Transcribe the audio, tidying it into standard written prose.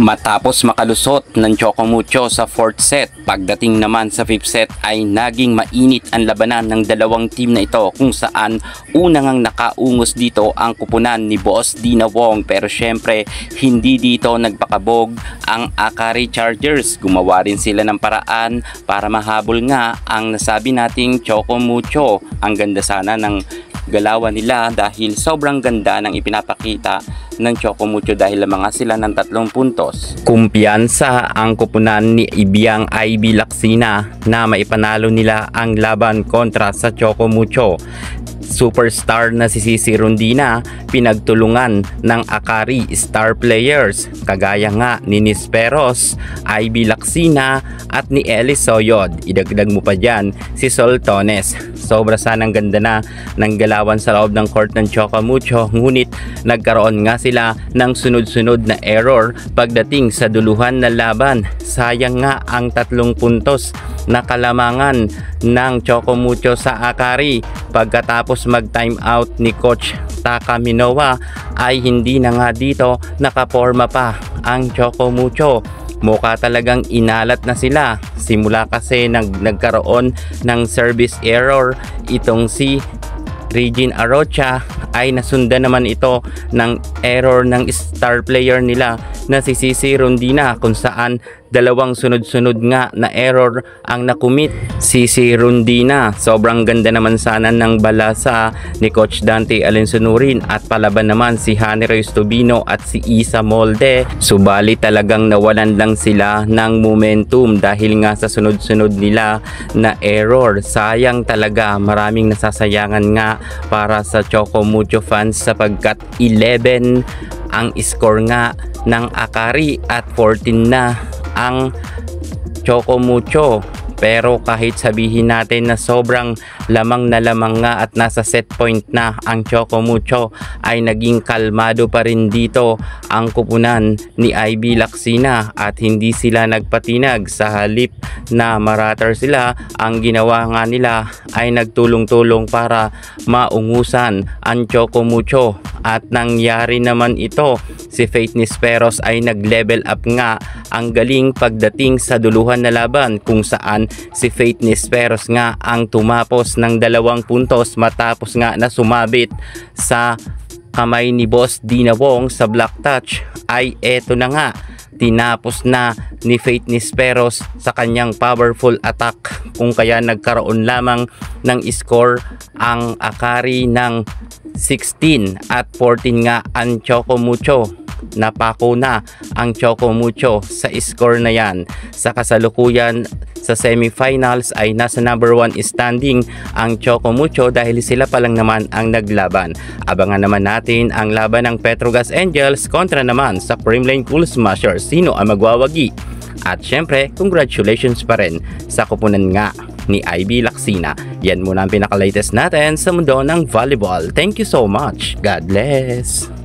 Matapos makalusot ng Choco Mucho sa 4th set, pagdating naman sa 5th set ay naging mainit ang labanan ng dalawang team na ito, kung saan unang ang nakaungos dito ang kupunan ni Boss Dina Wong, pero syempre hindi dito nagpakabog ang Akari Chargers. Gumawa rin sila ng paraan para mahabol nga ang nasabi nating Choco Mucho. Ang ganda sana ng galawan nila dahil sobrang ganda ng ipinapakita ng Choco Mucho dahil lamang sila ng 3 puntos. Kumpiyansa ang kupunan ni Ibiang IB Laksina na maipanalo nila ang laban kontra sa Choco Mucho. Superstar na si Cici Rondina pinagtulungan ng Akari star players kagaya nga ni Nisperos, IB Laksina at ni Elis Soyod. Idagdag mo pa dyan si Soltones. Sobra sanang ganda na ng galawan sa loob ng court ng Choco Mucho, ngunit nagkaroon nga sila ng sunod-sunod na error pagdating sa duluhan na laban. Sayang nga ang 3 puntos na kalamangan ng Choco Mucho sa Akari. Pagkatapos mag-time out ni Coach Taka Minowa ay hindi na nga dito nakaporma pa ang Choco Mucho. Mukha talagang inalat na sila simula kasi nagkaroon ng service error itong si Regine Arocha, ay nasundan naman ito ng error ng star player nila na si Cici Rondina, kung saan 2 sunod-sunod nga na error ang nakumit Cici Rondina. Sobrang ganda naman sana ng balasa ni Coach Dante Alensonurin at palaban naman si Hani Reyes Tubino at si Isa Molde. Subalit talagang nawalan lang sila ng momentum dahil nga sa sunod-sunod nila na error. Sayang talaga, maraming nasasayangan nga para sa Choco Mucho fans sapagkat 11 ang score nga ng Akari at 14 na ang Choco Mucho. Pero kahit sabihin natin na sobrang lamang na lamang nga at nasa set point na ang Choco Mucho, ay naging kalmado pa rin dito ang kupunan ni IB Laksina at hindi sila nagpatinag. Sa halip na marater sila, ang ginawa nga nila ay nagtulong-tulong para maungusan ang Choco Mucho. At nangyari naman ito, si Faith Nisperos ay nag-level up nga ang galing pagdating sa duluhan na laban, kung saan si Faith Nisperos nga ang tumapos ng 2 puntos matapos nga na sumabit sa kamay ni Boss Dina Wong sa block touch. Ay eto na nga, tinapos na ni Faith Nisperos sa kanyang powerful attack, kung kaya nagkaroon lamang ng score ang Akari ng 16 at 14 nga ang Choco Mucho. Napako na ang Choco Mucho sa score na yan. Sa kasalukuyan sa semifinals ay nasa number 1 standing ang Choco Mucho dahil sila pa lang naman ang naglaban. Abangan naman natin ang laban ng Petrogas Angels kontra naman sa Creamline Cool Smashers. Sino ang magwawagi? At syempre, congratulations pa rin sa kupunan nga ni IB Laksina. Yan muna ang pinaka-latest natin sa mundo ng volleyball. Thank you so much. God bless.